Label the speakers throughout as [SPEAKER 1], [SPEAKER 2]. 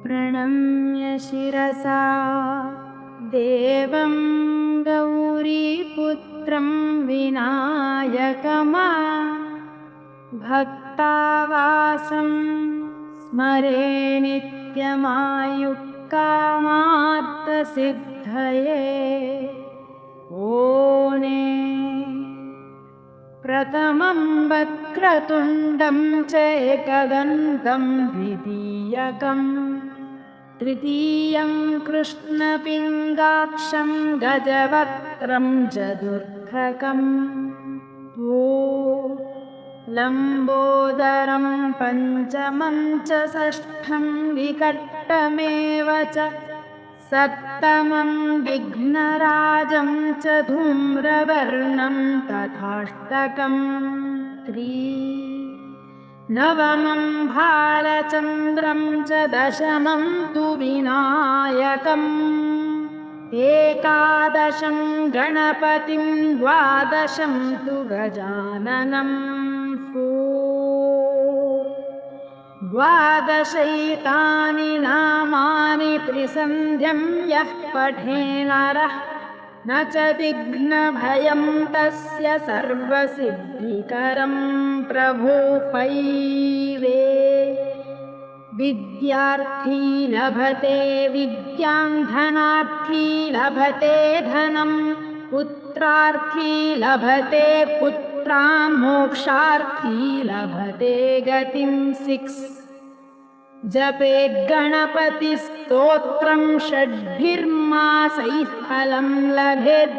[SPEAKER 1] प्रणम्य शिरसा देवं गौरीपुत्रं विनायकमा भक्तावासं स्मरे नित्यमायुक्कामार्थसिद्धये ओने प्रथमं वक्रतुण्डं च एकदन्तं द्वितीयकं तृतीयं कृष्णपिङ्गाक्षं गजवक्त्रं चतुर्थकं लम्बोदरं पञ्चमं च षष्ठं विकटमेव च सप्तमं विघ्नराजं च धूम्रवर्णं तथाष्टकं नवमं भालचन्द्रं च दशमं तु विनायकम् एकादशं गणपतिं द्वादशं तु गजाननं द्वादशैतानि नामानि त्रिसन्ध्यं यः पठेनरः न च विघ्नभयं तस्य सर्वसिद्धिकरं प्रभो पैवे विद्यार्थी लभते विद्यां धनार्थी लभते धनं पुत्रार्थी लभते पुत्रां मोक्षार्थी लभते गतिं 6 जपेत् गणपतिस्तोत्रं षड्भिर्मासैः फलं लभेत्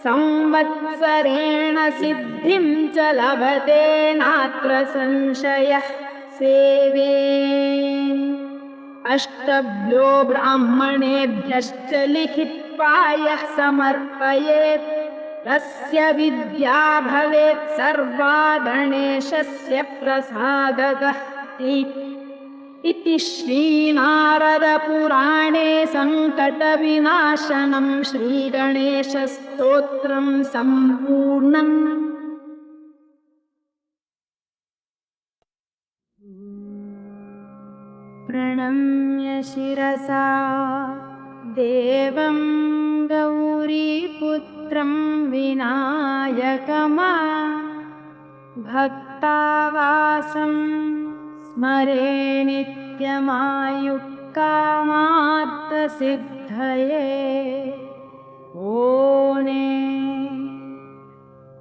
[SPEAKER 1] संवत्सरेण सिद्धिं च लभते नात्र संशयः सेवे अष्टभ्यो ब्राह्मणेभ्यश्च लिखित्वा यः समर्पयेत् तस्य विद्या भवेत् सर्वा गणेशस्य प्रसादतः इति श्रीनारदपुराणे सङ्कटविनाशनं श्रीगणेशस्तोत्रं सम्पूर्णम्। प्रणम्य शिरसा देवं गौरीपुत्रं विनायकमा भक्तावासं स्मरे नित्यमायुक्कामार्थसिद्धये ओने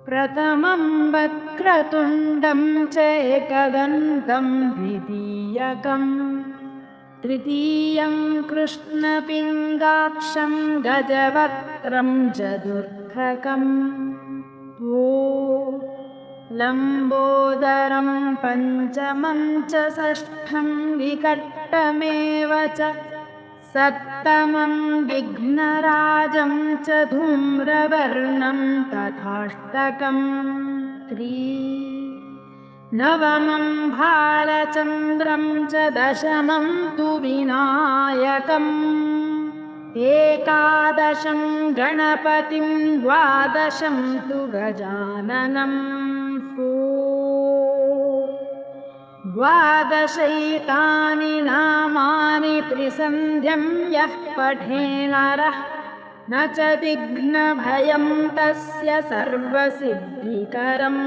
[SPEAKER 1] प्रथमं वक्रतुण्डं च एकदन्तं द्वितीयकं तृतीयं कृष्णपिङ्गाक्षं गजवक्त्रं चतुर्थकं लम्बोदरं पञ्चमं च षष्ठं विकटमेव च सप्तमं विघ्नराजं च धूम्रवर्णं तथाष्टकं नवमं भालचन्द्रं च दशमं तु विनायकम् एकादशं गणपतिं द्वादशं तु गजाननं द्वादशैतानि नामानि त्रिसन्ध्यं यः पठेनरः न च विघ्नभयं तस्य सर्वसिद्धिकरं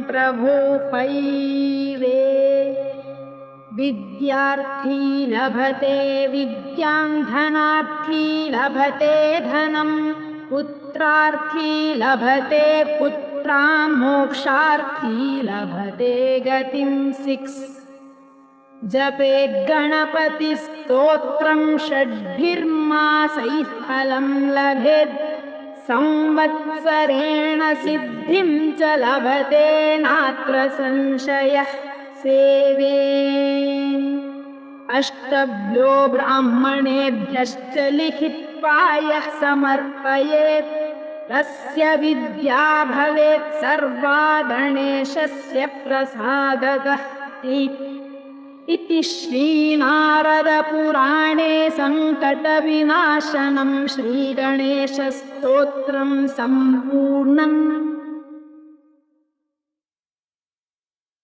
[SPEAKER 1] प्रभो पैवे विद्यार्थी लभते विद्यां धनार्थी लभते धनं पुत्रार्थी लभते पुत्रां मोक्षार्थी लभते गतिं 6 जपेत् गणपतिस्तोत्रं षड्भिर्मासैः फलं लभेत् संवत्सरेण सिद्धिं च लभते नात्र संशयः सेवे अष्टभ्यो ब्राह्मणेभ्यश्च लिखित्वा यः समर्पयेत् तस्य विद्या भवेत् सर्वा गणेशस्य प्रसादतः इति श्रीनारदपुराणे सङ्कटविनाशनं श्रीगणेशस्तोत्रं सम्पूर्णम्।